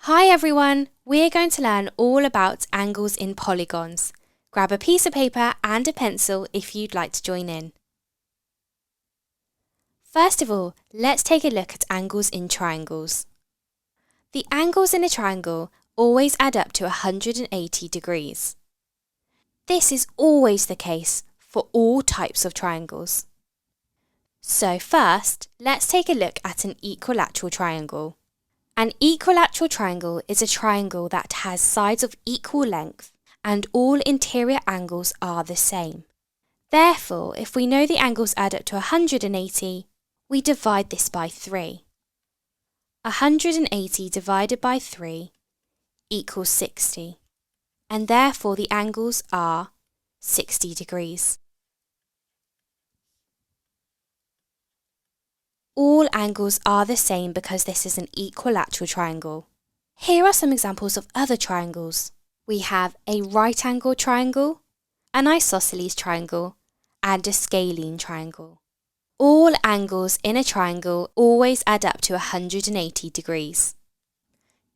Hi everyone, we're going to learn all about angles in polygons. Grab a piece of paper and a pencil if you'd like to join in. First of all, let's take a look at angles in triangles. The angles in a triangle always add up to 180 degrees. This is always the case for all types of triangles. So first, let's take a look at an equilateral triangle. An equilateral triangle is a triangle that has sides of equal length and all interior angles are the same. Therefore, if we know the angles add up to 180, we divide this by 3. 180 divided by 3 equals 60, and therefore the angles are 60 degrees. All angles are the same because this is an equilateral triangle. Here are some examples of other triangles. We have a right angle triangle, an isosceles triangle, and a scalene triangle. All angles in a triangle always add up to 180 degrees.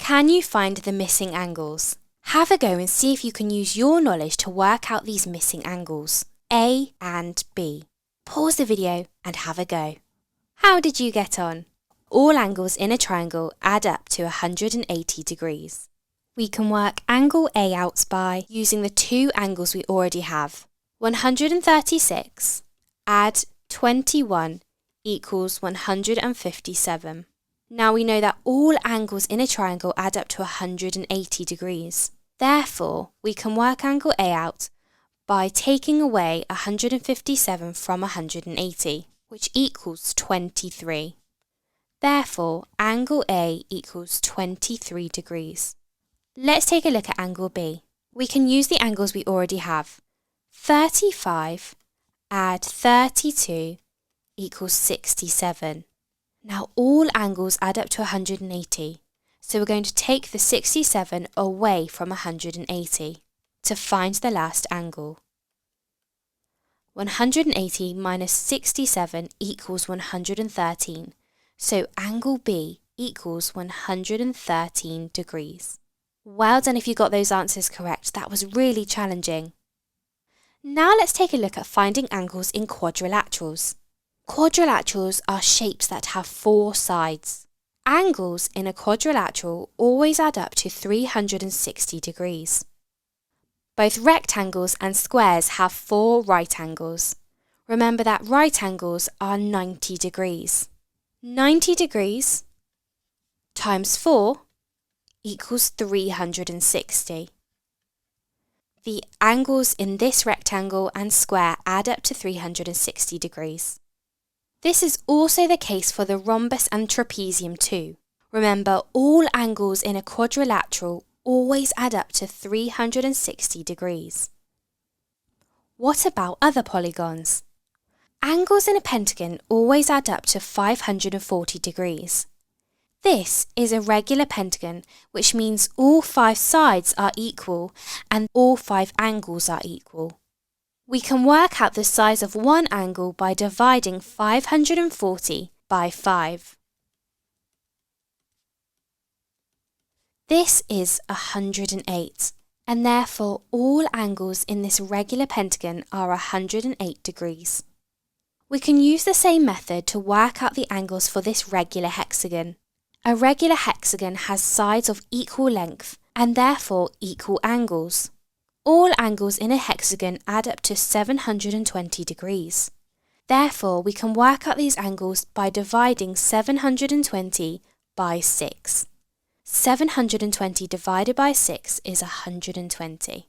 Can you find the missing angles? Have a go and see if you can use your knowledge to work out these missing angles, A and B. Pause the video and have a go. How did you get on? All angles in a triangle add up to 180 degrees. We can work angle A out by using the two angles we already have. 136 add 21 equals 157. Now we know that all angles in a triangle add up to 180 degrees. Therefore, we can work angle A out by taking away 157 from 180. Which equals 23. Therefore, angle A equals 23 degrees. Let's take a look at angle B. We can use the angles we already have. 35 add 32 equals 67. Now all angles add up to 180, so we're going to take the 67 away from 180 to find the last angle. 180 minus 67 equals 113, so angle B equals 113 degrees. Well done if you got those answers correct, that was really challenging. Now let's take a look at finding angles in quadrilaterals. Quadrilaterals are shapes that have 4 sides. Angles in a quadrilateral always add up to 360 degrees. Both rectangles and squares have 4 right angles. Remember that right angles are 90 degrees. 90 degrees times 4 equals 360. The angles in this rectangle and square add up to 360 degrees. This is also the case for the rhombus and trapezium too. Remember, all angles in a quadrilateral always add up to 360 degrees. What about other polygons? Angles in a pentagon always add up to 540 degrees. This is a regular pentagon, which means all 5 sides are equal and all 5 angles are equal. We can work out the size of one angle by dividing 540 by 5. This is 108, and therefore all angles in this regular pentagon are 108 degrees. We can use the same method to work out the angles for this regular hexagon. A regular hexagon has sides of equal length and therefore equal angles. All angles in a hexagon add up to 720 degrees. Therefore, we can work out these angles by dividing 720 by 6. 720 divided by 6 is 120.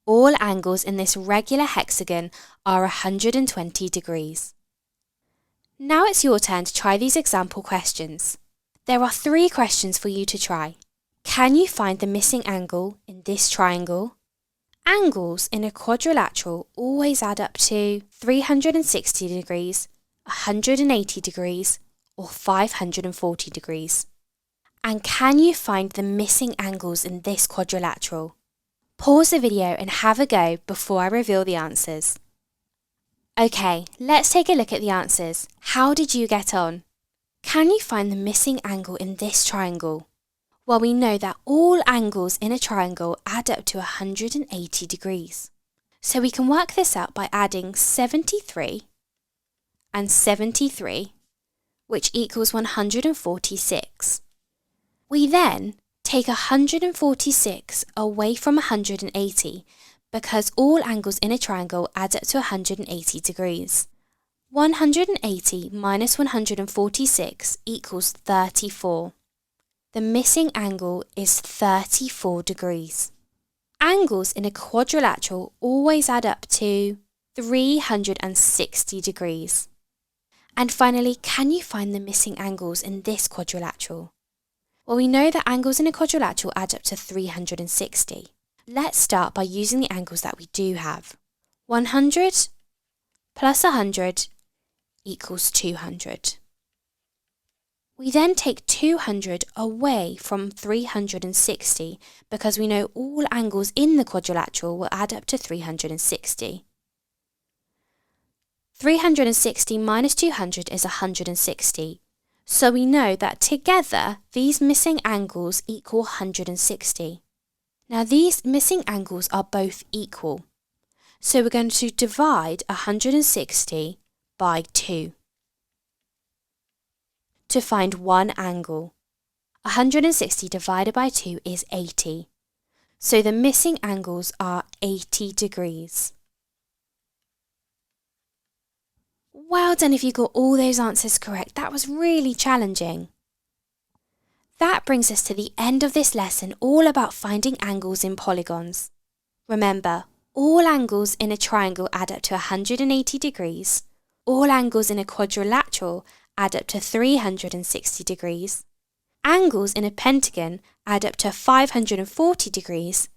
All angles in this regular hexagon are 120 degrees. Now it's your turn to try these example questions. There are 3 questions for you to try. Can you find the missing angle in this triangle? Angles in a quadrilateral always add up to 360 degrees, 180 degrees, or 540 degrees. And can you find the missing angles in this quadrilateral? Pause the video and have a go before I reveal the answers. Okay, let's take a look at the answers. How did you get on? Can you find the missing angle in this triangle? Well, we know that all angles in a triangle add up to 180 degrees. So we can work this out by adding 73 and 73, which equals 146. We then take 146 away from 180 because all angles in a triangle add up to 180 degrees. 180 minus 146 equals 34. The missing angle is 34 degrees. Angles in a quadrilateral always add up to 360 degrees. And finally, can you find the missing angles in this quadrilateral? Well, we know that angles in a quadrilateral add up to 360. Let's start by using the angles that we do have. 100 plus 100 equals 200. We then take 200 away from 360 because we know all angles in the quadrilateral will add up to 360. 360 minus 200 is 160. So we know that together these missing angles equal 160. Now these missing angles are both equal. So we're going to divide 160 by 2 to find one angle. 160 divided by 2 is 80. So the missing angles are 80 degrees. Well done if you got all those answers correct. That was really challenging. That brings us to the end of this lesson all about finding angles in polygons. Remember, all angles in a triangle add up to 180 degrees. All angles in a quadrilateral add up to 360 degrees. Angles in a pentagon add up to 540 degrees.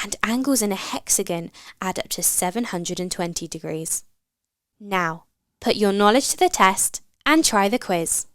And angles in a hexagon add up to 720 degrees. Now, put your knowledge to the test and try the quiz.